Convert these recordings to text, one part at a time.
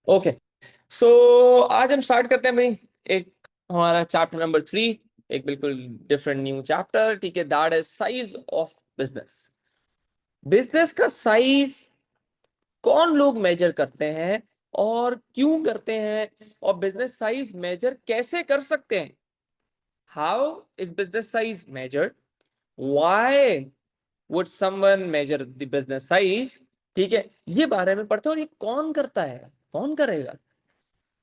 Okay, सो आज हम start करते हैं भाई। एक हमारा चैप्टर नंबर 3, एक बिल्कुल डिफरेंट न्यू चैप्टर। ठीक है, that is size of business. Business का साइज कौन लोग मेजर करते हैं और क्यों करते हैं, और बिजनेस साइज मेजर कैसे कर सकते हैं। How is business size measured, why would someone major the business size. ठीक है, ये बारे में पढ़ते हैं, और ये कौन करता है, कौन करेगा।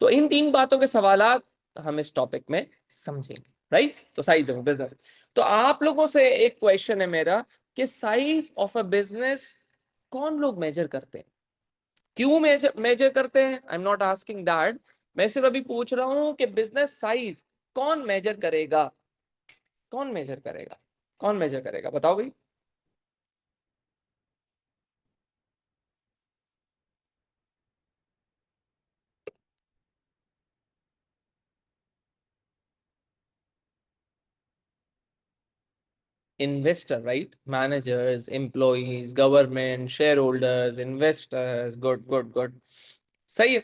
तो इन तीन बातों के सवालात हम इस टॉपिक में समझेंगे। राइट, तो साइज ऑफ बिजनेस। तो आप लोगों से एक क्वेश्चन है मेरा कि साइज ऑफ अ बिजनेस कौन लोग मेजर करते हैं, क्यों मेजर मेजर करते हैं। I am not asking that, मैं सिर्फ अभी पूछ रहा हूं कि बिजनेस साइज कौन मेजर करेगा, कौन मेजर करेगा, कौन मेजर करेगा, बताओ भाई। Investor, right, managers, employees, government, share holders, investors. Good good good, सही है,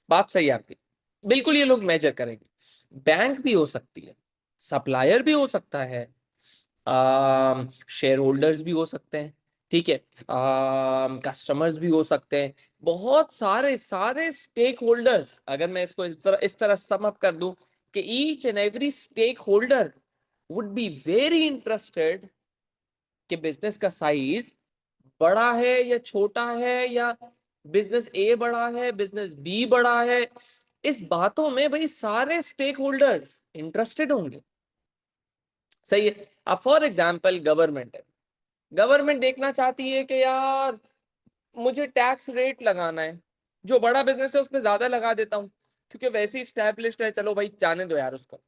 बात सही है आपकी। बिल्कुल ये लोग मेजर करेंगे। बैंक भी हो सकती है, सप्लायर भी हो सकता है, शेयर होल्डर्स भी हो सकते हैं, ठीक है, कस्टमर्स भी हो सकते हैं। बहुत सारे सारे स्टेक होल्डर्स, अगर मैं इसको इस तरह सम अप कर दूं कि each and every stakeholder would be very interested कि बिजनेस का साइज बड़ा है या छोटा है, या बिजनेस ए बड़ा है, बिजनेस बी बड़ा है। इस बातों में भाई सारे स्टेक होल्डर्स इंटरेस्टेड होंगे। सही है। अब फॉर एग्जाम्पल गवर्नमेंट है, गवर्नमेंट देखना चाहती है कि यार मुझे टैक्स रेट लगाना है, जो बड़ा बिजनेस है उस पर ज्यादा लगा देता हूँ क्योंकि वैसे ही स्टैब्लिश्ड है, चलो भाई जाने दो यार उसको।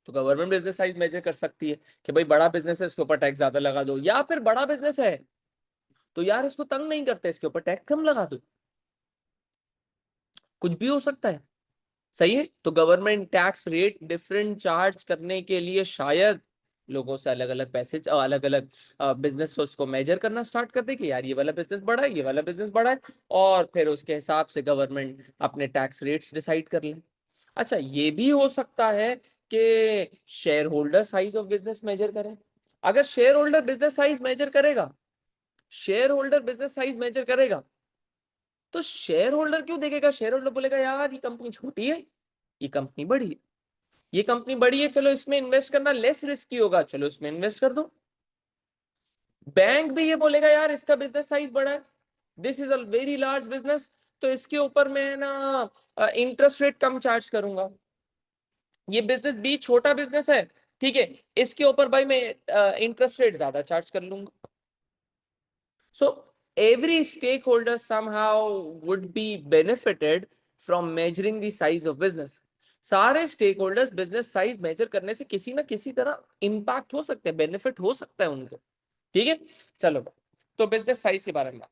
तो गवर्नमेंट बिजनेस साइज मेजर कर सकती है कि भाई बड़ा बिजनेस है, इसके ऊपर टैक्स ज्यादा लगा दो, या फिर बड़ा बिजनेस है तो यार इसको तंग नहीं करते, इसके ऊपर टैक्स कम लगा दो। कुछ भी हो सकता है। सही है, तो government tax rate different charge करने के लिए शायद लोगों से अलग अलग पैसे, अलग अलग बिजनेस उसको मेजर करना स्टार्ट कर दे कि यार ये वाला बिजनेस बड़ा है, ये वाला बिजनेस बड़ा है, और फिर उसके हिसाब से गवर्नमेंट अपने टैक्स रेट्स डिसाइड कर ले। अच्छा, ये भी हो सकता है कि share holder size of business measure करें। अगर share holder business size measure करेगा, share holder business size measure करेगा, तो शेयर होल्डर क्यों देखेगा, शेयर होल्डर बोलेगा यार ये कंपनी छोटी है, ये कंपनी बड़ी है, ये कंपनी बड़ी है, चलो इसमें इन्वेस्ट करना लेस रिस्की होगा, चलो इसमें इन्वेस्ट कर दो। बैंक भी ये बोलेगा यार इसका बिजनेस साइज बड़ा है, this is a very large business, तो इसके ऊपर मैं ना इंटरेस्ट रेट कम चार्ज करूंगा। ये बिजनेस बी छोटा बिजनेस है, ठीक है, इसके ऊपर भाई मैं इंटरेस्ट रेट ज्यादा चार्ज कर लूंगा। सो every stakeholder somehow would be benefited from measuring the size of business. सारे stakeholders business size measure करने से किसी ना किसी तरह इंपैक्ट हो सकते हैं, बेनिफिट हो सकता है उनको। ठीक है, चलो, तो बिजनेस साइज के बारे में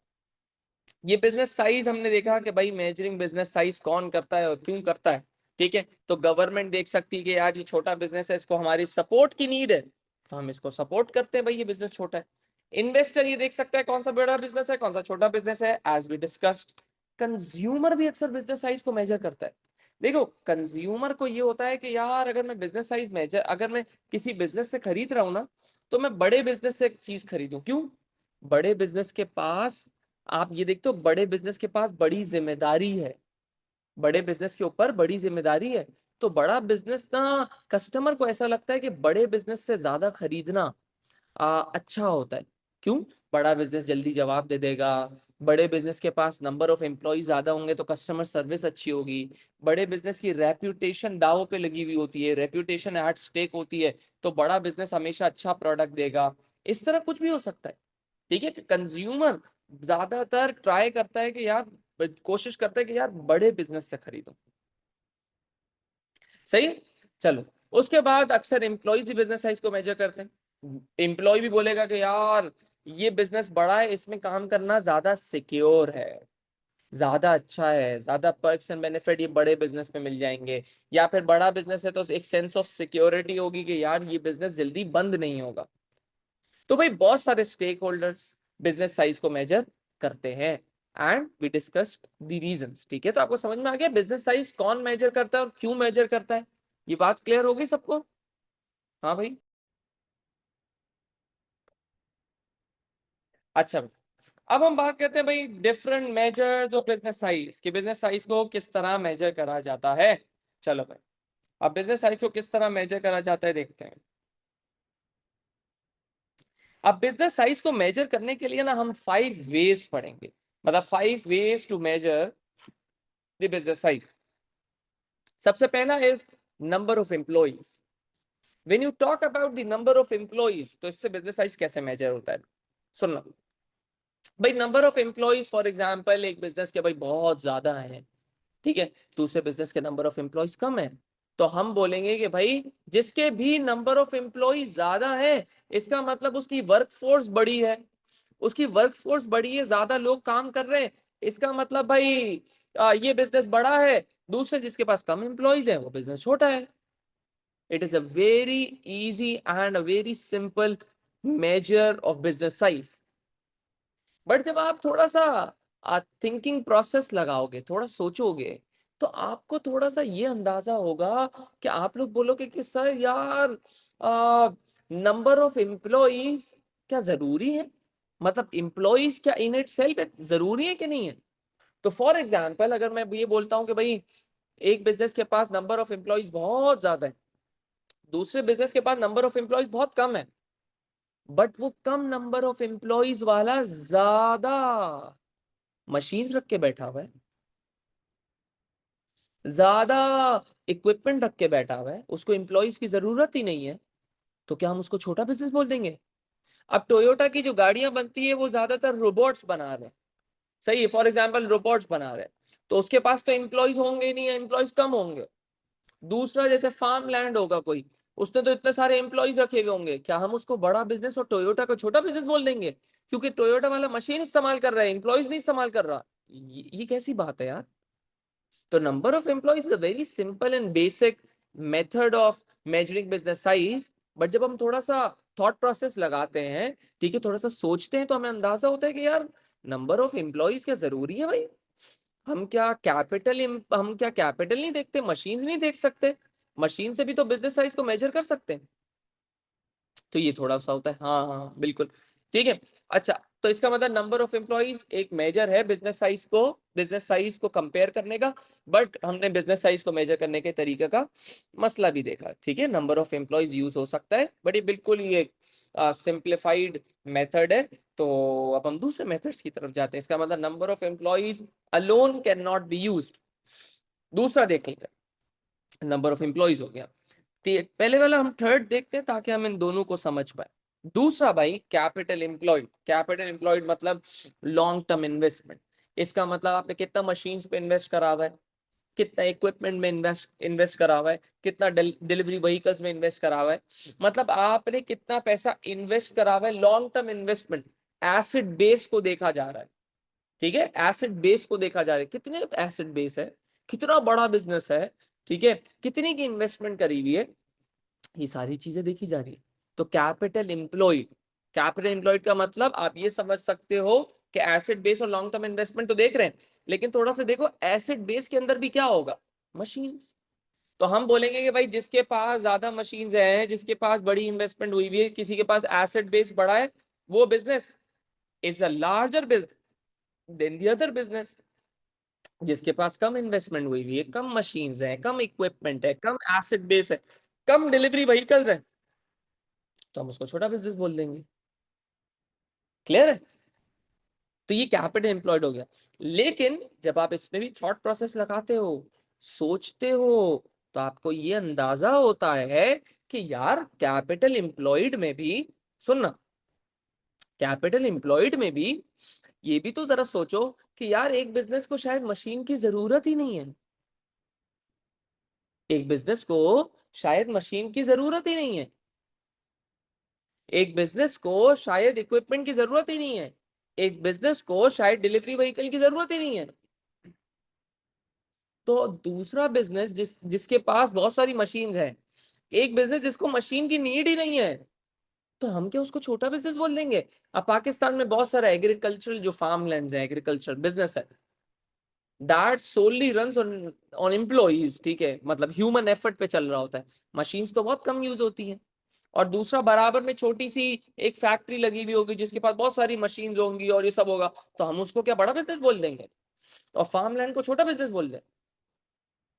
ये बिजनेस साइज हमने देखा कि भाई मेजरिंग बिजनेस साइज कौन करता है और क्यों करता है। ठीक है, तो गवर्नमेंट देख सकती है कि यार ये छोटा बिजनेस है, इसको हमारी सपोर्ट की नीड है, तो हम इसको सपोर्ट करते हैं, भाई ये बिजनेस छोटा है। इन्वेस्टर ये देख सकता है कौन सा बड़ा बिजनेस है, कौन सा छोटा बिजनेस है, एज वी डिस्कस्ड। कंज्यूमर भी अक्सर बिजनेस साइज को मेजर करता है। देखो, कंज्यूमर को ये होता है कि यार अगर मैं बिजनेस साइज मेजर, अगर मैं किसी बिजनेस से खरीद रहा हूं ना, तो मैं बड़े बिजनेस से चीज खरीदूं। क्यों? बड़े बिजनेस के पास, आप ये देखते हो, बड़े बिजनेस के पास बड़ी जिम्मेदारी है, बड़े बिजनेस के ऊपर बड़ी जिम्मेदारी है। तो बड़ा बिजनेस ना, कस्टमर को ऐसा लगता है कि बड़े बिजनेस से ज्यादा खरीदना अच्छा होता है। क्यों? बड़ा बिजनेस जल्दी जवाब दे देगा, बड़े बिजनेस के पास नंबर ऑफ एम्प्लॉय ज्यादा होंगे तो कस्टमर सर्विस अच्छी होगी, बड़े बिजनेस की रेप्यूटेशन दाव पे लगी हुई होती है, रेप्यूटेशन एट स्टेक होती है, तो बड़ा बिजनेस हमेशा अच्छा प्रोडक्ट देगा। इस तरह कुछ भी हो सकता है। ठीक है, कंज्यूमर ज्यादातर ट्राई करता है कि यार, कोशिश करता है कि यार बड़े बिजनेस से खरीदो। सही है? चलो, उसके बाद अक्सर एम्प्लॉयज भी बिजनेस साइज को मेजर करते हैं। एम्प्लॉय भी बोलेगा कि यार ये बिजनेस बड़ा है, इसमें काम करना ज्यादा सिक्योर है, ज्यादा अच्छा है, ज्यादा पर्क्स एंड बेनिफिट ये बड़े बिजनेस में मिल जाएंगे। या फिर बड़ा बिजनेस है तो एक सेंस ऑफ सिक्योरिटी होगी कि यार ये बिजनेस जल्दी बंद नहीं होगा। तो भाई बहुत सारे स्टेक होल्डर्स बिजनेस साइज को मेजर करते हैं। And we discussed the reasons. ठीक है, तो आपको समझ में आ गया बिजनेस साइज कौन मेजर करता है और क्यों मेजर करता है। ये बात क्लियर होगी सबको? हाँ भाई। अच्छा, अब हम बात करते हैं भाई different measures of business size, कि बिजनेस साइज को किस तरह मेजर करा जाता है। चलो भाई, अब बिजनेस साइज को किस तरह मेजर करा जाता है देखते हैं। अब बिजनेस साइज को मेजर करने के लिए ना हम 5 वेज पढ़ेंगे, मतलब 5 ways to measure the business size. सबसे पहला is number of employees. When you talk about the number of employees, तो इससे बिजनेस साइज कैसे मेजर होता है, सुनना भाई। Number of employees, for example एक बिजनेस के भाई बहुत ज्यादा है, ठीक है, दूसरे बिजनेस के नंबर ऑफ एम्प्लॉइज कम है, तो हम बोलेंगे कि भाई जिसके भी नंबर ऑफ एम्प्लॉइज ज्यादा है, इसका मतलब उसकी वर्कफोर्स बड़ी है। उसकी वर्कफोर्स बड़ी है, ज्यादा लोग काम कर रहे हैं, इसका मतलब भाई ये बिजनेस बड़ा है। दूसरे जिसके पास कम एम्प्लॉइज है, वो बिजनेस छोटा है। It is a very easy and a very simple measure of business size. But जब आप थोड़ा सा थिंकिंग प्रोसेस लगाओगे, थोड़ा सोचोगे, तो आपको थोड़ा सा ये अंदाजा होगा कि आप लोग बोलोगे कि सर यार नंबर ऑफ एम्प्लॉइज क्या जरूरी है, मतलब एम्प्लॉइज क्या इन इट सेल्फ जरूरी है कि नहीं है। तो फॉर एग्जाम्पल अगर मैं ये बोलता हूँ कि भाई एक बिजनेस के पास नंबर ऑफ एम्प्लॉइज बहुत ज्यादा है, दूसरे बिजनेस के पास नंबर ऑफ एम्प्लॉइज बहुत कम है, बट वो कम नंबर ऑफ एम्प्लॉइज वाला ज्यादा मशीन्स रख के बैठा हुआ है, ज्यादा इक्विपमेंट रख के बैठा हुआ है, उसको एम्प्लॉइज की जरूरत ही नहीं है, तो क्या हम उसको छोटा बिजनेस बोल देंगे। अब टोयोटा की जो गाड़ियां बनती है वो ज्यादातर रोबोट्स बना रहे हैं, सही है, फॉर एग्जाम्पल रोबोट्स बना रहे हैं, तो उसके पास तो एम्प्लॉइज होंगे ही नहीं, एम्प्लॉइज कम होंगे। दूसरा जैसे फार्म लैंड होगा कोई, उसने तो इतने सारे एम्प्लॉइज रखे हुए होंगे, क्या हम उसको बड़ा बिजनेस और टोयोटा को छोटा बिजनेस बोल देंगे, क्योंकि टोयोटा वाला मशीन इस्तेमाल कर रहा है, एम्प्लॉइज नहीं इस्तेमाल कर रहा। ये कैसी बात है यार। तो number of employees is a very simple and basic method of measuring business size, but जब हम थोड़ा सा थॉट प्रोसेस लगाते हैं, ठीक है, थोड़ा सा सोचते हैं, तो हमें अंदाजा होता है कि यार नंबर ऑफ एम्प्लॉइज क्या जरूरी है भाई। हम क्या कैपिटल नहीं देखते, मशीन्स नहीं देख सकते, मशीन से भी तो बिजनेस साइज को मेजर कर सकते हैं। तो ये थोड़ा सा होता है, हाँ हाँ बिल्कुल, ठीक है। अच्छा, तो इसका मतलब नंबर ऑफ एम्प्लॉइज एक मेजर है बिजनेस साइज को कंपेयर करने का। बट हमने बिजनेस साइज को मेजर करने के तरीके का मसला भी देखा, ठीक है, नंबर ऑफ एम्प्लॉइज यूज हो सकता है, बट ये बिल्कुल ये सिंप्लीफाइड मेथड है। तो अब हम दूसरे मेथड्स की तरफ जाते हैं, इसका मतलब number of employees alone can not be used. दूसरा देख लेते हैं, नंबर ऑफ एम्प्लॉइज हो गया, पहले वाला हम थर्ड देखते हैं ताकि हम इन दोनों को समझ पाए। दूसरा भाई कैपिटल एम्प्लॉयड। कैपिटल एम्प्लॉयड मतलब लॉन्ग टर्म इन्वेस्टमेंट। इसका मतलब आपने कितना मशीन्स पे इन्वेस्ट करा हुआ है, कितना इक्विपमेंट में इन्वेस्ट इन्वेस्ट करा हुआ है, कितना डिलीवरी व्हीकल्स में इन्वेस्ट करा हुआ है, मतलब आपने कितना पैसा इन्वेस्ट करा हुआ है। Long term investment, acid base को देखा जा रहा है, ठीक है, एसिड बेस को देखा जा रहा है, कितने एसिड बेस है, कितना बड़ा बिजनेस है, ठीक है, कितनी की इन्वेस्टमेंट करी हुई है, ये सारी चीजें देखी जा रही है। तो कैपिटल एम्प्लॉयड का मतलब आप ये समझ सकते हो कि एसेट बेस और लॉन्ग टर्म इन्वेस्टमेंट तो देख रहे हैं, लेकिन थोड़ा सा देखो एसेट बेस के अंदर भी क्या होगा, मशीन्स। तो हम बोलेंगे कि भाई जिसके पास ज्यादा मशीन्स हैं, जिसके पास बड़ी इन्वेस्टमेंट हुई हुई है, किसी के पास एसेट बेस बड़ा है, वो business is a larger business than the other business. जिसके पास कम इन्वेस्टमेंट हुई हुई है, कम मशीन्स है, कम इक्विपमेंट है, कम एसेट बेस है, कम डिलीवरी व्हीकल्स है, तो हम उसको छोटा बिजनेस बोल देंगे। क्लियर है। तो ये कैपिटल एम्प्लॉयड हो गया। लेकिन जब आप इसमें भी थॉट प्रोसेस लगाते हो, सोचते हो, तो आपको ये अंदाजा होता है कि यार कैपिटल एम्प्लॉयड में भी, सुनना, कैपिटल एम्प्लॉयड में भी ये भी तो जरा सोचो कि यार एक बिजनेस को शायद मशीन की जरूरत ही नहीं है। एक बिजनेस को शायद मशीन की जरूरत ही नहीं है। एक बिजनेस को शायद इक्विपमेंट की जरूरत ही नहीं है। एक बिजनेस को शायद डिलीवरी व्हीकल की जरूरत ही नहीं है। तो दूसरा बिजनेस जिसके पास बहुत सारी मशीन्स हैं, एक बिजनेस जिसको मशीन की नीड ही नहीं है, तो हम क्या उसको छोटा बिजनेस बोल देंगे? अब पाकिस्तान में बहुत सारा एग्रीकल्चरल जो फार्म लैंड है, एग्रीकल्चर बिजनेस है, that solely runs on on employees, ठीक है, मतलब ह्यूमन एफर्ट पे चल रहा होता है, मशीन्स तो बहुत कम यूज होती हैं। और दूसरा बराबर में छोटी सी एक फैक्ट्री लगी हुई होगी जिसके पास बहुत सारी मशीन्स होंगी और ये सब होगा, तो हम उसको क्या बड़ा बिजनेस बोल देंगे और फार्म लैंड को छोटा बिजनेस बोल दें?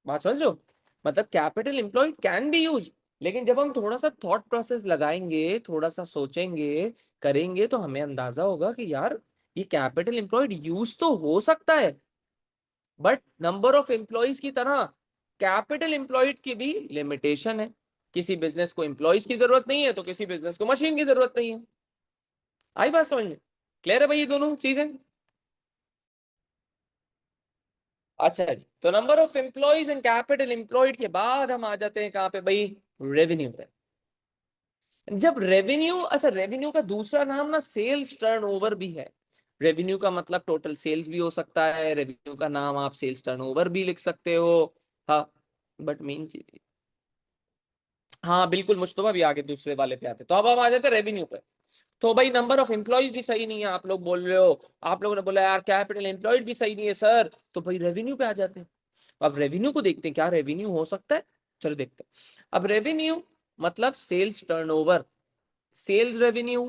बात समझ रहे हो? मतलब capital employed can be use, लेकिन जब हम थोड़ा सा थॉट प्रोसेस लगाएंगे, थोड़ा सा सोचेंगे, करेंगे, तो हमें अंदाजा होगा कि यार ये कैपिटल एम्प्लॉयड यूज तो हो सकता है, बट नंबर ऑफ एम्प्लॉयज की तरह कैपिटल एम्प्लॉयड की भी लिमिटेशन है। किसी बिजनेस को एम्प्लॉयज की जरूरत नहीं है तो किसी बिजनेस को मशीन की जरूरत नहीं है। आई बात समझ में? क्लियर है भाई ये दोनों चीजें? अच्छा जी, तो number of employees and capital employed के बाद हम आ जाते हैं कहाँ पे भाई? रेवेन्यू पे। जब रेवेन्यू, अच्छा रेवेन्यू का दूसरा नाम ना सेल्स टर्नओवर भी है। रेवेन्यू का मतलब टोटल सेल्स भी हो सकता है, रेवेन्यू का नाम आप सेल्स टर्नओवर भी लिख सकते हो। हाँ, बट मेन चीज, हाँ बिल्कुल, मुश्तबा भी आगे दूसरे वाले पे आते, तो अब हम आ जाते हैं रेवेन्यू पे। तो भाई नंबर ऑफ एम्प्लॉयज भी सही नहीं है, आप लोग बोल रहे हो, आप लोगों ने बोला यार कैपिटल एम्प्लॉयड भी सही नहीं है सर, तो भाई रेवेन्यू पे आ जाते हैं। अब रेवेन्यू को देखते हैं, क्या रेवेन्यू हो सकता है? चलो देखते हैं। अब रेवेन्यू मतलब sales turnover, sales revenue,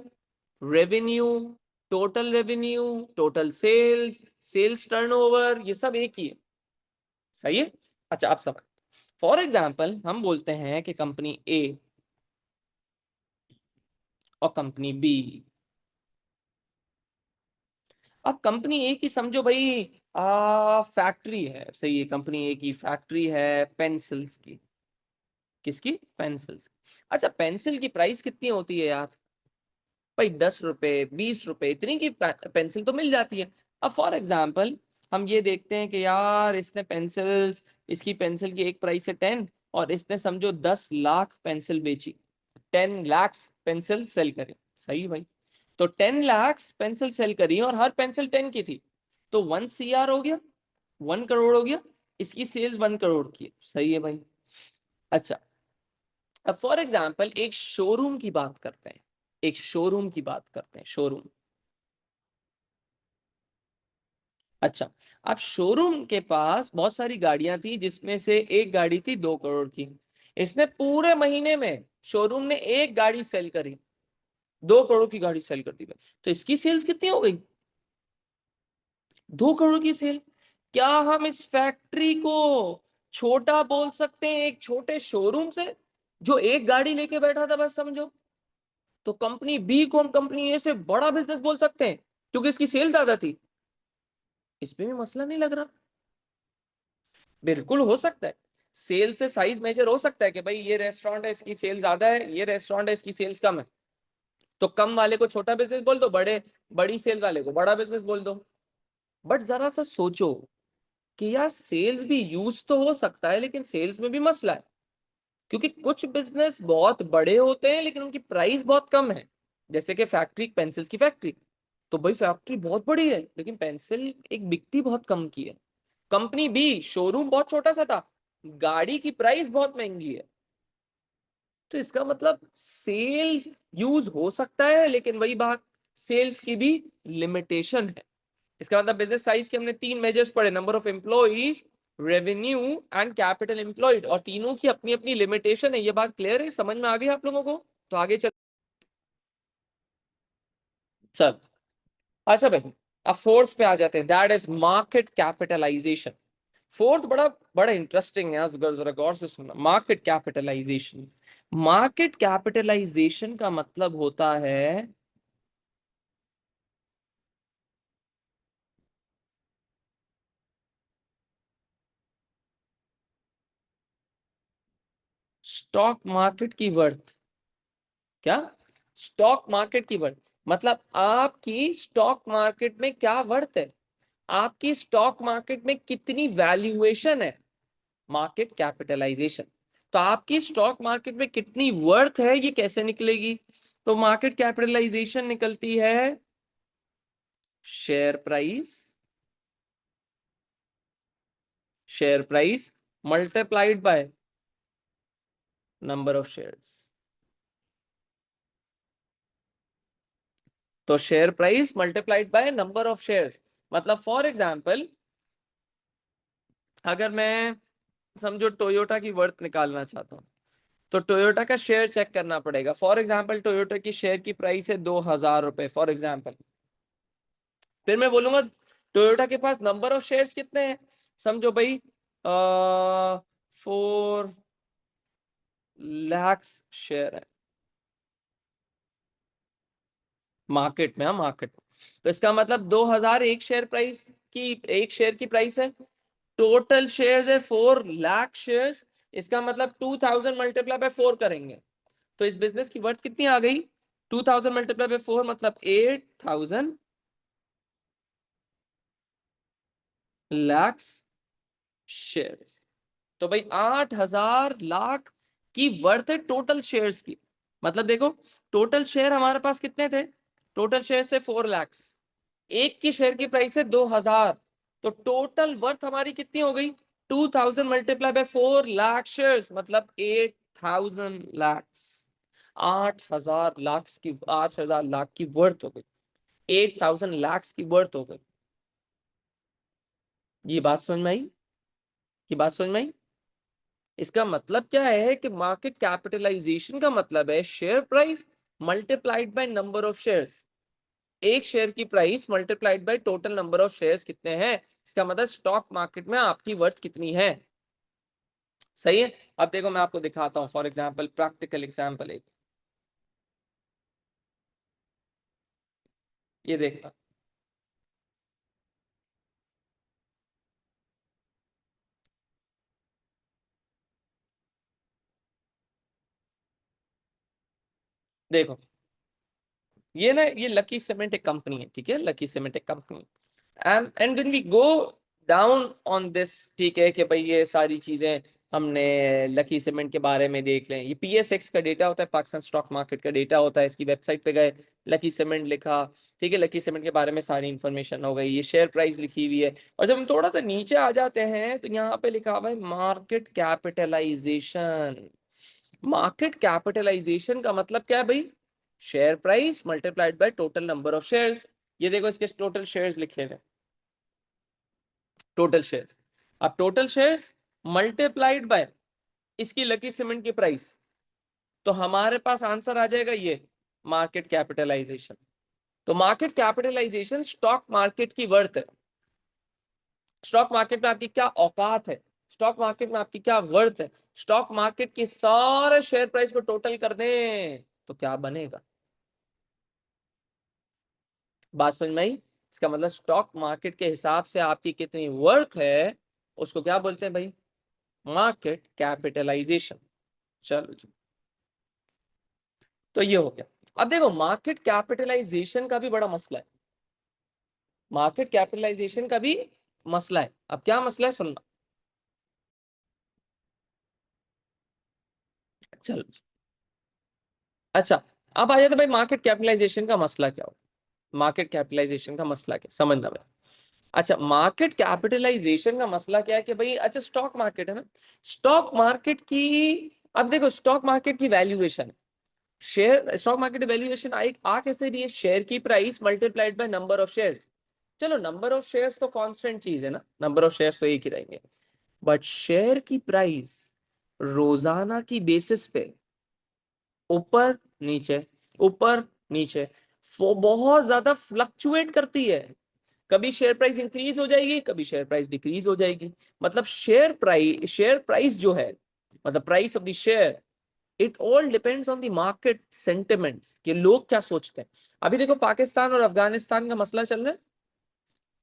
revenue, total revenue, total sales, sales turnover, ये सब एक ही है। सही है? अच्छा आप समझ, फॉर एग्जाम्पल हम बोलते हैं कि कंपनी ए और कंपनी बी। अब कंपनी ए की समझो भाई फैक्ट्री है, सही है, कंपनी ए की फैक्ट्री है पेंसिल्स की। किसकी? पेंसिल्स। अच्छा पेंसिल की प्राइस कितनी होती है यार? भाई 10 रुपए, 20 रुपए, इतनी की पेंसिल तो मिल जाती है। अब फॉर एग्जाम्पल हम ये देखते हैं कि यार इसने पेंसिल्स, इसकी पेंसिल की एक प्राइस है 10, और इसने समझो 10 लाख पेंसिल बेची, 10 लैक्स पेंसिल सेल करी। सही भाई, तो 10 लैक्स पेंसिल सेल करी और हर पेंसिल 10 की थी, तो 1 CR हो गया, 1 करोड़ हो गया, इसकी सेल्स 1 करोड़ की है। सही है भाई। अच्छा, अब फॉर एग्जाम्पल एक शोरूम की बात करते हैं, एक शोरूम की बात करते हैं, शोरूम। अच्छा, अब शोरूम के पास बहुत सारी गाड़ियां थी जिसमें से एक गाड़ी थी 2 करोड़ की, इसने पूरे महीने में शोरूम ने एक गाड़ी सेल करी, 2 करोड़ की गाड़ी सेल कर दी भाई, तो इसकी सेल्स कितनी हो गई? 2 करोड़ की सेल। क्या हम इस फैक्ट्री को छोटा बोल सकते हैं एक छोटे शोरूम से जो एक गाड़ी लेके बैठा था, बस समझो? तो कंपनी बी को हम कंपनी ए से बड़ा बिजनेस बोल सकते हैं क्योंकि इसकी सेल ज्यादा थी। इसमें भी मसला नहीं लग रहा? बिल्कुल हो सकता है, सेल से साइज मेजर हो सकता है कि भाई ये रेस्टोरेंट है इसकी सेल ज्यादा है, ये रेस्टोरेंट है इसकी सेल्स कम है, तो कम वाले को छोटा बिजनेस बोल दो, बड़ी सेल वाले को बड़ा बिजनेस बोल दो। बट जरा सा सोचो कि यार सेल्स भी यूज तो हो सकता है लेकिन सेल्स में भी मसला है, क्योंकि कुछ बिजनेस बहुत बड़े होते हैं लेकिन उनकी प्राइस बहुत कम है। जैसे कि फैक्ट्री, पेंसिल्स की फैक्ट्री, तो भाई फैक्ट्री बहुत बड़ी है लेकिन पेंसिल एक बिकती बहुत कम की है। कंपनी बी शोरूम बहुत छोटा सा था, गाड़ी की प्राइस बहुत महंगी है। तो इसका मतलब सेल्स यूज हो सकता है लेकिन वही बात, सेल्स की भी लिमिटेशन है। इसका मतलब बिजनेस साइज के हमने 3 मेजर्स पढ़े, number of employees, revenue and capital employed, और तीनों की अपनी अपनी लिमिटेशन है। ये बात क्लियर है, समझ में आ गई आप लोगों को? तो आगे चल, चल। अच्छा भाई, अब फोर्थ पे आ जाते हैं, that is market capitalisation. Fourth बड़ा बड़ा इंटरेस्टिंग है, जरा जरा गौर से सुनना। मार्केट कैपिटलाइजेशन, मार्केट कैपिटलाइजेशन का मतलब होता है स्टॉक मार्केट की वर्थ। क्या? स्टॉक मार्केट की वर्थ मतलब आपकी स्टॉक मार्केट में क्या वर्थ है, आपकी स्टॉक मार्केट में कितनी वैल्यूएशन है, मार्केट कैपिटलाइजेशन। तो आपकी स्टॉक मार्केट में कितनी वर्थ है ये कैसे निकलेगी? तो मार्केट कैपिटलाइजेशन निकलती है share price, share price multiplied by number of shares. तो share price multiplied by number of shares. मतलब फॉर एग्जांपल अगर मैं समझो टोयोटा की वर्थ निकालना चाहता हूँ, तो टोयोटा का शेयर चेक करना पड़ेगा। फॉर एग्जांपल टोयोटा की शेयर की प्राइस है 2,000 रुपए फॉर एग्जांपल। फिर मैं बोलूंगा टोयोटा के पास नंबर ऑफ शेयर्स कितने हैं, समझो भाई 4 लाख शेयर है मार्केट में। हाँ मार्केट में, तो इसका मतलब 2,000 एक शेयर की प्राइस है। टोटल शेयर्स है 4 लाख शेयर्स। इसका मतलब 2,000 मल्टीप्लाई बाय 4 करेंगे तो इस बिजनेस की वर्थ कितनी आ गई, 2,000 मल्टीप्लाई बाय 4 मतलब 8,000 लाख शेयर्स। तो भाई 8,000 लाख की वर्थ है टोटल शेयर्स की। मतलब देखो टोटल शेयर हमारे पास कितने थे, टोटल शेयर से 4 लाख, एक की शेयर की प्राइस है 2,000, तो टोटल वर्थ हमारी कितनी हो गई, 2,000 मल्टीप्लाई बाय 4 लाख शेयर्स मतलब 8,000 लाख। 8,000 लाख की वर्थ हो गई, 8,000 लाख की वर्थ हो गई। ये बात समझ में आई, ये बात समझ में आई। इसका मतलब क्या है कि मार्केट कैपिटलाइजेशन का मतलब है share price multiplied by number of shares. एक शेयर की price multiplied bye total number of shares कितने हैं, इसका मतलब स्टॉक मार्केट में आपकी वर्थ कितनी है। सही है। अब देखो मैं आपको दिखाता हूं फॉर एग्जांपल, प्रैक्टिकल एग्जांपल एक, ये देखना। देखो ये ना, ये लकी सीमेंट एक कंपनी है, ठीक है, लकी सीमेंट एक कंपनी। And when we go down on this, ठीक है कि भाई ये सारी चीजें हमने लकी सीमेंट के बारे में देख लें। ये PSX का डेटा होता है, पाकिस्तान स्टॉक मार्केट का डेटा होता है। इसकी वेबसाइट पे गए, लकी सीमेंट लिखा, ठीक है, लकी सीमेंट के बारे में सारी इंफॉर्मेशन हो गई, ये शेयर प्राइस लिखी हुई है। और जब हम थोड़ा सा नीचे आ जाते हैं तो यहाँ पे लिखा हुआ है मार्केट कैपिटलाइजेशन। मार्केट कैपिटलाइजेशन का मतलब क्या है भाई, share price multiplied bye total number of shares. ये देखो इसके टोटल शेयर्स लिखे हुए, टोटल शेयर। अब टोटल शेयर्स मल्टीप्लाइड बाय इसकी लकी सीमेंट की प्राइस, तो हमारे पास आंसर आ जाएगा ये मार्केट कैपिटलाइजेशन। तो मार्केट कैपिटलाइजेशन स्टॉक मार्केट की वर्थ है। स्टॉक मार्केट में आपकी क्या औकात है, स्टॉक मार्केट में आपकी क्या वर्थ है, स्टॉक मार्केट की सारे शेयर प्राइस को टोटल कर दें तो क्या बनेगा। बात समझ में आई। इसका मतलब स्टॉक मार्केट के हिसाब से आपकी कितनी वर्थ है उसको क्या बोलते हैं भाई, मार्केट कैपिटलाइजेशन। चलो जी, तो ये हो गया। अब देखो मार्केट कैपिटलाइजेशन का भी बड़ा मसला है, मार्केट कैपिटलाइजेशन का भी मसला है। अब क्या मसला है सुनना। चलो जी। अच्छा, अब आ जाते भाई मार्केट कैपिटलाइजेशन का मसला क्या हो, मार्केट कैपिटलाइजेशन का मसला क्या समझना भाई। अच्छा, मार्केट कैपिटलाइजेशन का मसला क्या है कि भाई, अच्छा स्टॉक मार्केट है ना, स्टॉक मार्केट की, अब देखो स्टॉक मार्केट की valuation, share stock market valuation आ कैसे रही है, शेयर की price multiplied by number of shares. चलो नंबर ऑफ शेयर्स तो कांस्टेंट चीज है ना, नंबर ऑफ शेयर्स तो एक ही रहेंगे, बट शेयर की प्राइस रोजाना की बेसिस पे ऊपर नीचे, ऊपर नीचे, वो बहुत ज्यादा फ्लक्चुएट करती है। कभी शेयर प्राइस इंक्रीज हो जाएगी, कभी शेयर प्राइस डिक्रीज हो जाएगी। मतलब शेयर प्राइस जो है, मतलब price of the share, it all depends on the market sentiments, कि लोग क्या सोचते हैं। अभी देखो पाकिस्तान और अफगानिस्तान का मसला चल रहा है,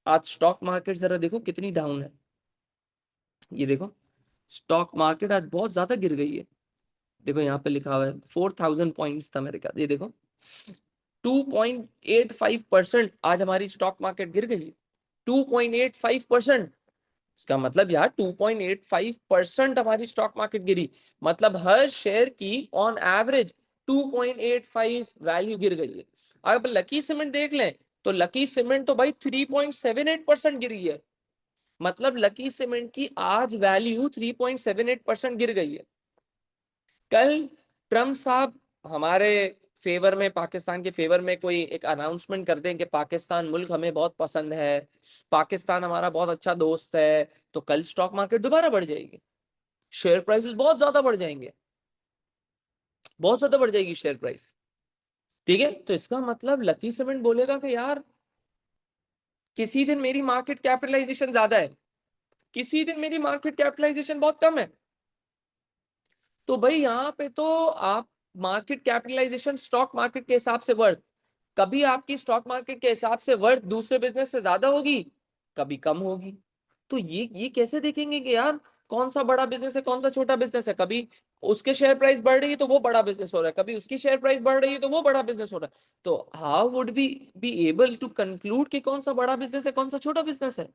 आज स्टॉक मार्केट जरा देखो कितनी डाउन है। ये देखो स्टॉक मार्केट आज बहुत ज्यादा गिर गई है। देखो यहाँ पे लिखा हुआ है 4,000 पॉइंट्स था मेरे ख्याल, ये देखो 2.85% आज हमारी स्टॉक मार्केट गिर गई, 2.85%। इसका मतलब यार 2.85% हमारी स्टॉक मार्केट गिरी, मतलब हर शेयर की ऑन एवरेज 2.85 वैल्यू गिर गई है। अगर लकी सीमेंट देख लें तो लकी सीमेंट तो भाई 3.78% गिरी है, मतलब लकी सीमेंट की आज वैल्यू 3.78% गिर गई है। कल ट्रम्प साहब हमारे फेवर में, पाकिस्तान के फेवर में कोई एक अनाउंसमेंट कर दें कि पाकिस्तान मुल्क हमें बहुत पसंद है, पाकिस्तान हमारा बहुत अच्छा दोस्त है, तो कल स्टॉक मार्केट दोबारा बढ़ जाएगी, शेयर प्राइसेस बहुत ज्यादा बढ़ जाएंगे, बहुत ज्यादा बढ़ जाएगी शेयर प्राइस। ठीक है, तो इसका मतलब लकी सीमेंट बोलेगा कि यार किसी दिन मेरी मार्केट कैपिटलाइजेशन ज्यादा है, किसी दिन मेरी मार्केट कैपिटलाइजेशन बहुत कम है, तो भाई यहाँ पे तो आप मार्केट कैपिटलाइजेशन स्टॉक मार्केट के हिसाब से वर्थ, कभी आपकी स्टॉक मार्केट के हिसाब से वर्थ दूसरे बिजनेस से ज्यादा होगी, कभी कम होगी। तो ये कैसे देखेंगे कि यार कौन सा बड़ा बिजनेस है कौन सा छोटा बिजनेस है, कभी उसके शेयर प्राइस बढ़ रही है तो वो बड़ा बिजनेस हो रहा है, कभी उसकी शेयर प्राइस बढ़ रही है तो वो बड़ा बिजनेस हो रहा है। तो how would we be able to conclude कि कौन सा बड़ा बिजनेस है कौन सा छोटा बिजनेस है?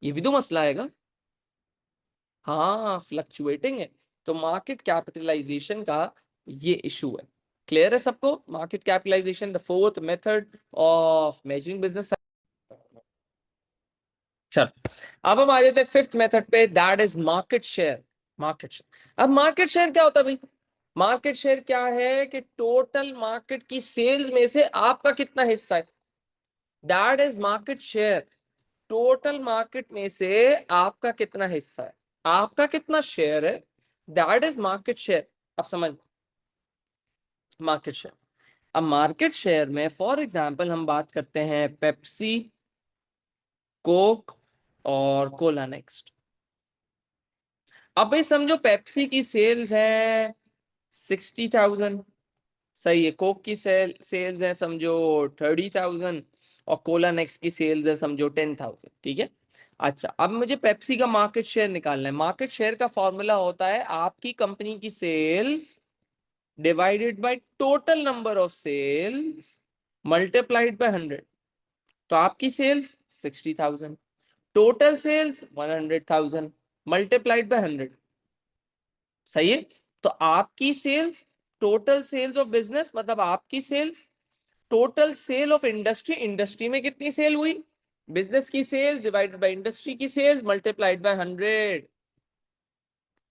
ये भी तो मसला आएगा। हाँ, फ्लक्चुएटिंग है, तो मार्केट कैपिटलाइजेशन का ये इशू है। क्लियर है सबको? Market capitalisation the fourth method of measuring business. चल, अब हम आ जाते हैं फिफ्थ मेथड पे, that is market share. Market share, अब मार्केट शेयर क्या होता है भाई? मार्केट शेयर क्या है कि टोटल मार्केट की सेल्स में से आपका कितना हिस्सा है, that is market share. Total market में से आपका कितना हिस्सा है, आपका कितना शेयर है, दैट इज मार्केट शेयर। अब समझ, मार्केट शेयर। अब मार्केट शेयर में फॉर एग्जांपल हम बात करते हैं पेप्सी, कोक और कोला नेक्स्ट। अब भाई समझो पेप्सी की सेल्स है 60,000, सही है, कोक की सेल्स है समझो 30,000, और कोला नेक्स्ट की सेल्स है समझो 10,000। ठीक है, अच्छा अब मुझे पेप्सी का मार्केट शेयर निकालना है। मार्केट शेयर का फॉर्मूला होता है आपकी कंपनी की sales divided by total number of sales multiplied by 100। तो आपकी sales 60,000, total sales 100,000 multiplied by 100। सही है, तो आपकी sales, total sales of business मतलब आपकी sales, total sale of industry, industry में कितनी सेल हुई, बिजनेस की सेल्स डिवाइडेड बाय इंडस्ट्री की सेल्स मल्टीप्लाइड बाय 100।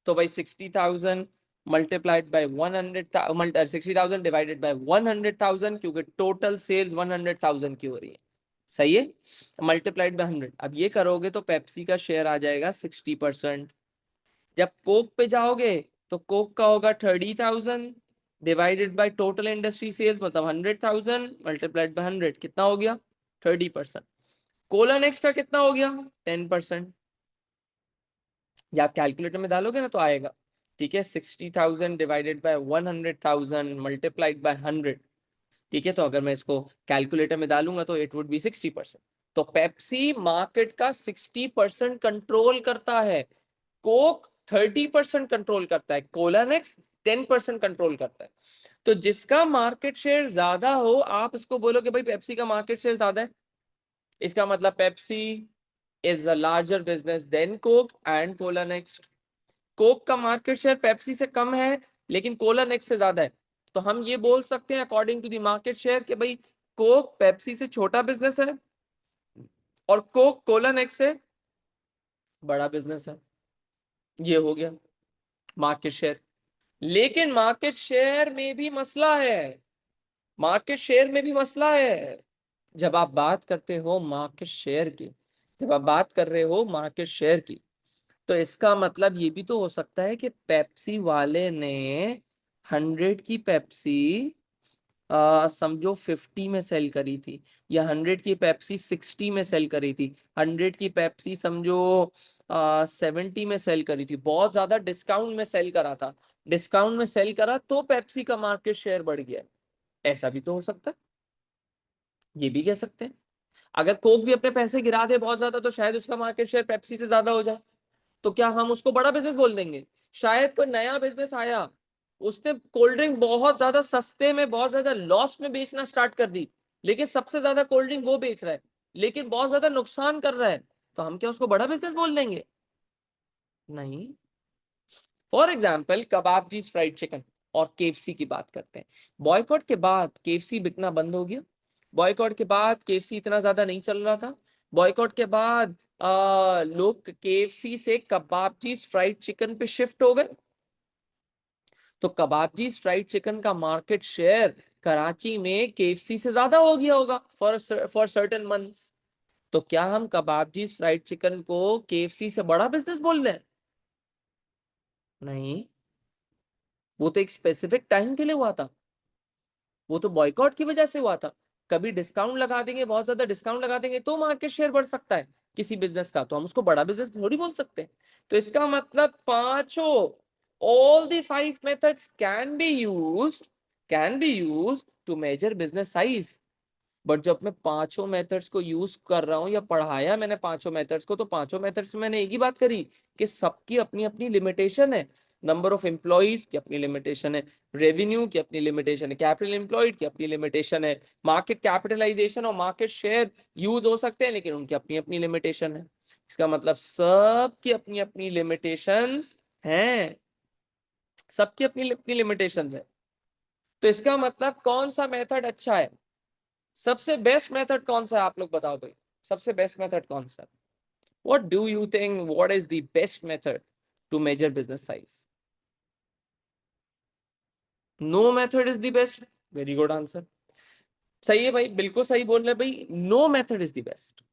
तो भाई 60,000 मल्टीप्लाइड बाय 100, 60,000 डिवाइडेड बाय 100,000, क्योंकि टोटल सेल्स 100,000 की हो रही है। सही है, मल्टीप्लाइड बाय 100। अब ये करोगे तो पेप्सी का शेयर आ जाएगा 60%। जब कोक पे जाओगे तो कोक का होगा 30,000 divided by total industry sales मतलब 100,000 मल्टीप्लाइड बाय 100, कितना हो गया 30%। कोला नेक्स्ट का कितना हो गया 10%। या आप कैलकुलेटर में डालोगे ना तो आएगा। ठीक है, 60,000 डिवाइडेड बाय 100,000 मल्टीप्लाइड बाय 100। ठीक है, तो अगर मैं इसको कैलकुलेटर में डालूंगा तो इट वुड बी 60%। तो पेप्सी मार्केट का 60% कंट्रोल करता है, कोक 30% कंट्रोल करता है, कोला नेक्स्ट 10% कंट्रोल करता है। तो जिसका मार्केट शेयर ज्यादा हो आप इसको बोलोगे भाई पेप्सी का मार्केट शेयर ज्यादा है, इसका मतलब Pepsi is a larger business than Coke and cola next. Coke का मार्केट शेयर पेप्सी से कम है लेकिन कोला नेक्स्ट से ज्यादा है, तो हम ये बोल सकते हैं according to the market share कि भाई कोक पेप्सी से छोटा बिजनेस है और कोक कोला नेक्स्ट से बड़ा बिजनेस है। ये हो गया मार्केट शेयर। लेकिन मार्केट शेयर में भी मसला है, मार्केट शेयर में भी मसला है। जब आप बात करते हो मार्केट शेयर की, जब आप बात कर रहे हो मार्केट शेयर की, तो इसका मतलब ये भी तो हो सकता है कि पेप्सी वाले ने 100 की पेप्सी समझो 50 में सेल करी थी, या 100 की पेप्सी 60 में सेल करी थी, 100 की पेप्सी समझो 70 में सेल करी थी, बहुत ज्यादा डिस्काउंट में सेल करा था, डिस्काउंट में सेल करा तो पेप्सी का मार्केट शेयर बढ़ गया। ऐसा भी तो हो सकता है, ये भी कह सकते हैं। अगर कोक भी अपने पैसे गिरा दे बहुत ज्यादा तो शायद उसका मार्केट शेयर पेप्सी से ज्यादा हो जाए, तो क्या हम उसको बड़ा बिजनेस बोल देंगे? शायद कोई नया बिजनेस आया, उसने कोल्ड ड्रिंक बहुत ज्यादा सस्ते में बहुत ज्यादा लॉस में बेचना स्टार्ट कर दी, लेकिन सबसे ज्यादा कोल्ड ड्रिंक वो बेच रहा है लेकिन बहुत ज्यादा नुकसान कर रहा है, तो हम क्या उसको बड़ा बिजनेस बोल देंगे? नहीं। For example kebab fried chicken और केएफसी की बात करते हैं। बॉयकॉट के बाद केएफसी बिकना बंद हो गया, बॉयकॉट के बाद केएफसी इतना ज्यादा नहीं चल रहा था, बॉयकॉट के बाद लोग केएफसी से कबाब फ्राइड चिकन पे शिफ्ट हो गए। तो कबाबजी फ्राइड चिकन का मार्केट शेयर कराची में केएफसी से ज्यादा हो गया होगा फॉर सर्टेन मंथ्स। तो क्या हम कबाबजी फ्राइड चिकन को केएफसी से बड़ा बिजनेस बोल दें? नहीं, वो तो एक स्पेसिफिक टाइम के लिए हुआ था, वो तो बॉयकॉट की वजह से हुआ था। कभी डिस्काउंट लगा देंगे, बहुत ज्यादा डिस्काउंट लगा देंगे तो मार्केट शेयर बढ़ सकता है किसी बिजनेस का, तो हम उसको बड़ा बिजनेस थोड़ी बोल सकते। तो इसका मतलब पांचों, all the five methods can be used to measure business size. But जब मैं पांचों मेथड्स को यूज कर रहा हूं या पढ़ाया मैंने पांचों मेथड्स को, तो पांचों मेथड्स में मैंने एक ही बात करी कि सबकी अपनी अपनी लिमिटेशन है। नंबर ऑफ एम्प्लॉइज की अपनी लिमिटेशन है, रेवेन्यू की अपनी लिमिटेशन है, कैपिटल एम्प्लॉयड की अपनी लिमिटेशन है, मार्केट कैपिटलाइजेशन और मार्केट शेयर यूज हो सकते हैं लेकिन उनकी अपनी अपनी लिमिटेशन है। इसका मतलब सबकी अपनी अपनी लिमिटेशंस हैं, सबकी अपनी अपनी लिमिटेशंस है। तो इसका मतलब कौन सा मेथड अच्छा है, सबसे बेस्ट मेथड कौन सा है, आप लोग बताओ भाई, सबसे बेस्ट मेथड कौन सा है? What do you think, what is the best method to measure business size? No method is the best, very good answer. सही है भाई, बिल्कुल सही बोल रहे भाई, no method is the best,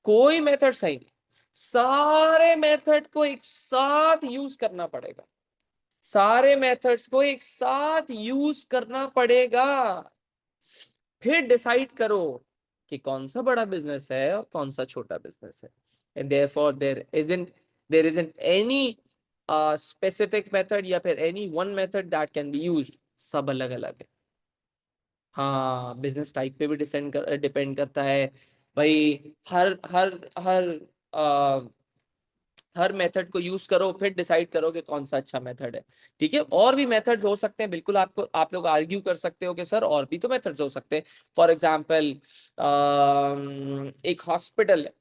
कोई मेथड सही नहीं, सारे मेथड को एक साथ यूज करना पड़ेगा, सारे मेथड्स को एक साथ यूज करना पड़ेगा, फिर डिसाइड करो कि कौन सा बड़ा बिजनेस है और कौन सा छोटा बिजनेस है। And therefore there isn't any specific method या फिर any one method that can be used, सब अलग अलग है। हाँ, बिजनेस टाइप पे भी डिपेंड करता है भाई। हर हर हर हर मेथड को यूज करो फिर डिसाइड करो कि कौन सा अच्छा मेथड है। ठीक है, और भी मेथड्स हो सकते हैं, बिल्कुल आपको, आप लोग आर्ग्यू कर सकते हो कि सर और भी तो मेथड्स हो सकते हैं। फॉर एग्जांपल एक हॉस्पिटल है,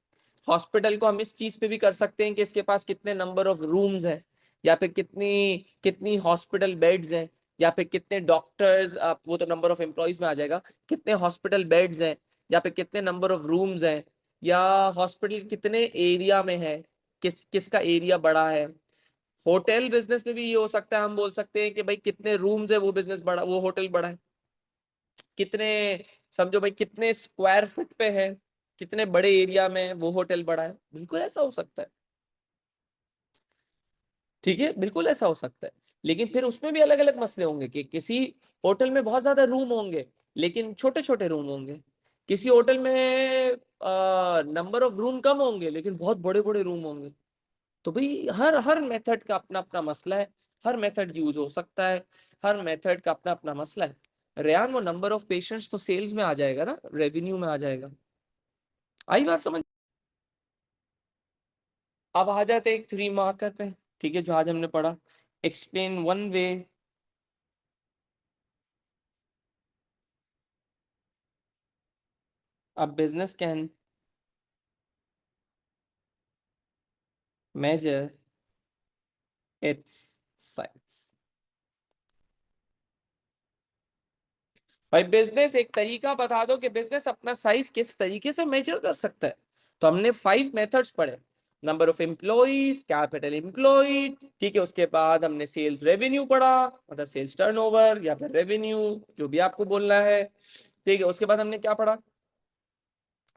हॉस्पिटल को हम इस चीज पे भी कर सकते हैं कि इसके पास कितने नंबर ऑफ रूम्स हैं, या फिर कितनी कितनी हॉस्पिटल बेड्स हैं, या फिर कितने डॉक्टर्स, आप वो तो नंबर ऑफ एम्प्लॉयज में आ जाएगा, कितने हॉस्पिटल बेड्स हैं, या फिर कितने नंबर ऑफ रूम्स हैं, या हॉस्पिटल कितने एरिया में है, किसका एरिया बड़ा है। होटल बिजनेस में भी ये हो सकता है, हम बोल सकते हैं कि भाई कितने रूम्स है वो बिजनेस बड़ा, वो होटल बड़ा है, कितने, समझो भाई कितने स्क्वायर फुट पे है, कितने बड़े एरिया में वो होटल बड़ा है, बिल्कुल ऐसा हो सकता है। ठीक है, बिल्कुल ऐसा हो सकता है। लेकिन फिर उसमें भी अलग अलग मसले होंगे कि किसी होटल में बहुत ज्यादा रूम होंगे लेकिन छोटे छोटे रूम होंगे, किसी होटल में नंबर ऑफ रूम कम होंगे लेकिन बहुत बड़े बड़े रूम होंगे। तो भाई हर हर मेथड का अपना अपना मसला है, हर मेथड यूज हो सकता है, हर मेथड का अपना अपना मसला है। रेयान, वो नंबर ऑफ पेशेंट्स तो सेल्स में आ जाएगा ना, रेवेन्यू में आ जाएगा। आई बात समझ? अब आ जाते हैं एक थ्री मार्कर पे, ठीक है, जो आज हमने पढ़ा। Explain one way a business can measure its size। भाई बिजनेस एक तरीका बता दो कि बिजनेस अपना साइज किस तरीके से मेजर कर सकता है। तो हमने 5 मेथड्स पढ़े, number of employees, capital employed, ठीक है, उसके बाद हमने सेल्स रेवेन्यू पढ़ा, मतलब सेल्स टर्नओवर या फिर रेवेन्यू, जो भी आपको बोलना है। ठीक है, उसके बाद हमने क्या पढ़ा,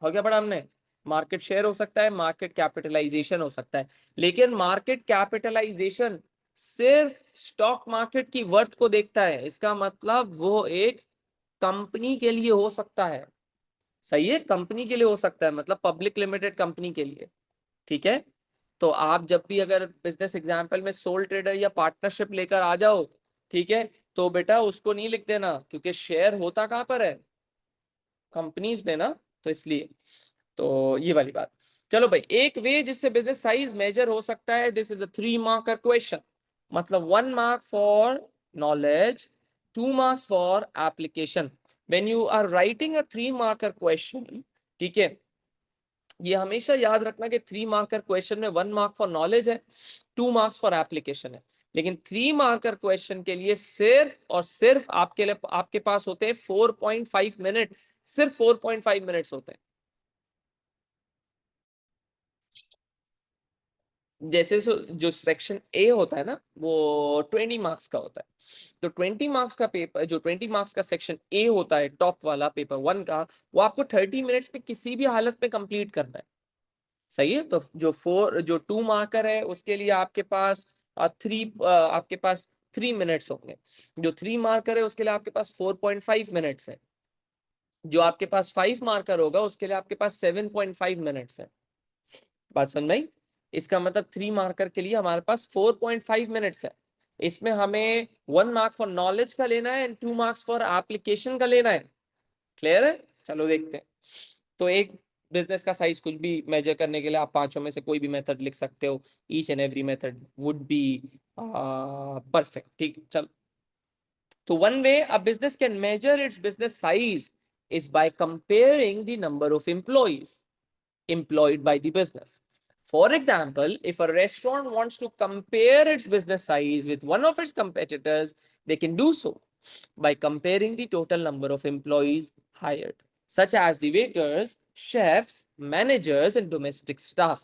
और क्या पढ़ा हमने, मार्केट शेयर हो सकता है, मार्केट कैपिटलाइजेशन हो सकता है। लेकिन मार्केट कैपिटलाइजेशन सिर्फ स्टॉक मार्केट की वर्थ को देखता है, इसका मतलब वो एक कंपनी के लिए हो सकता है। सही है, कंपनी के लिए हो सकता है, मतलब पब्लिक लिमिटेड कंपनी के लिए। ठीक है, तो आप जब भी अगर बिजनेस एग्जाम्पल में सोल ट्रेडर या पार्टनरशिप लेकर आ जाओ, ठीक है, तो बेटा उसको नहीं लिख देना, क्योंकि शेयर होता कहां पर है, कंपनीज में ना, तो इसलिए। तो ये वाली बात। चलो भाई, एक वे जिससे बिजनेस साइज मेजर हो सकता है, this is a 3 marker question, मतलब 1 mark for knowledge, 2 marks for application. When you are writing a 3 marker question, ठीक है, ये हमेशा याद रखना कि 3 मार्कर क्वेश्चन में 1 मार्क फॉर नॉलेज है, 2 मार्क्स फॉर एप्लीकेशन है। लेकिन 3 मार्कर क्वेश्चन के लिए सिर्फ और सिर्फ आपके लिए, आपके पास होते हैं 4.5 मिनट्स, सिर्फ 4.5 मिनट्स होते हैं। जैसे जो सेक्शन ए होता है ना वो 20 मार्क्स का होता है, तो 20 मार्क्स का पेपर, जो 20 मार्क्स का सेक्शन ए होता है टॉप वाला पेपर 1 का, वो आपको 30 मिनट्स में किसी भी हालत में कंप्लीट करना है। सही है। तो जो 2 मार्कर है उसके लिए आपके पास आपके पास 3 मिनट्स होंगे। जो 3 मार्कर है उसके लिए आपके पास 4.5 मिनट्स है। जो आपके पास 5 मार्कर होगा उसके लिए आपके पास 7.5 मिनट्स है। बात समझ में आई? इसका मतलब 3 मार्कर के लिए हमारे पास 4.5 मिनट्स है। इसमें हमें 1 मार्क फॉर नॉलेज का लेना है एंड 2 मार्क्स फॉर एप्लीकेशन का लेना है। क्लियर है? चलो देखते हैं। तो एक बिजनेस का साइज कुछ भी मेजर करने के लिए आप पांचों में से कोई भी मेथड लिख सकते हो। Each and every method would be perfect. ठीक, चल। तो one way a business can measure its business size is by comparing the number of employees employed by the business. For example, if a restaurant wants to compare its business size with one of its competitors, they can do so by comparing the total number of employees hired, such as the waiters, chefs, managers, and domestic staff.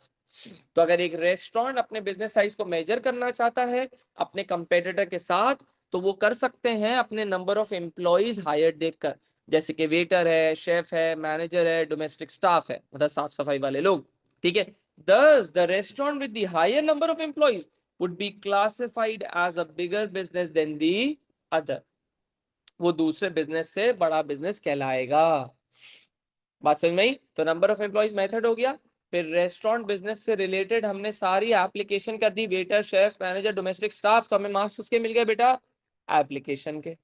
तो अगर एक restaurant अपने business size को major करना चाहता है अपने competitor के साथ, तो वो कर सकते हैं अपने नंबर ऑफ एम्प्लॉइज हायर देखकर, जैसे कि वेटर है, शेफ है, मैनेजर है, डोमेस्टिक स्टाफ है, मतलब साफ सफाई वाले लोग। ठीक है। Thus, the restaurant with the higher number of employees would be classified as a bigger business than the other. वो दूसरे बिजनेस से बड़ा बिजनेस कहलाएगा। बात समझ में आई? तो नंबर ऑफ एम्प्लॉइज मेथड हो गया। फिर रेस्टोरेंट बिजनेस से रिलेटेड हमने सारी एप्लीकेशन कर दी, waiter, chef, manager, domestic staff. तो हमें मार्क्स किसके मिल गए बेटा? एप्लीकेशन के।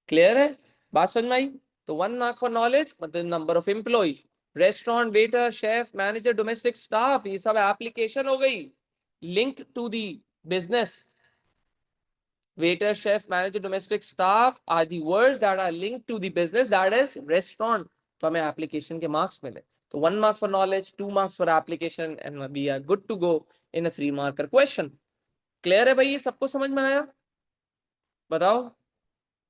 क्लियर है? बात समझ में आई? तो 1 मार्क फॉर नॉलेज मतलब number of employees. Restaurant, waiter, chef, manager, domestic staff, ये सब एप्लीकेशन हो गई linked to the business. Waiter, chef, manager, domestic staff are the words that are linked to the business, that is restaurant. तो हमें application के marks मिले। तो 1 mark for knowledge, 2 marks for application and we are good to go in a 3 marker question. Clear है भाई? ये सबको समझ में आया? बताओ।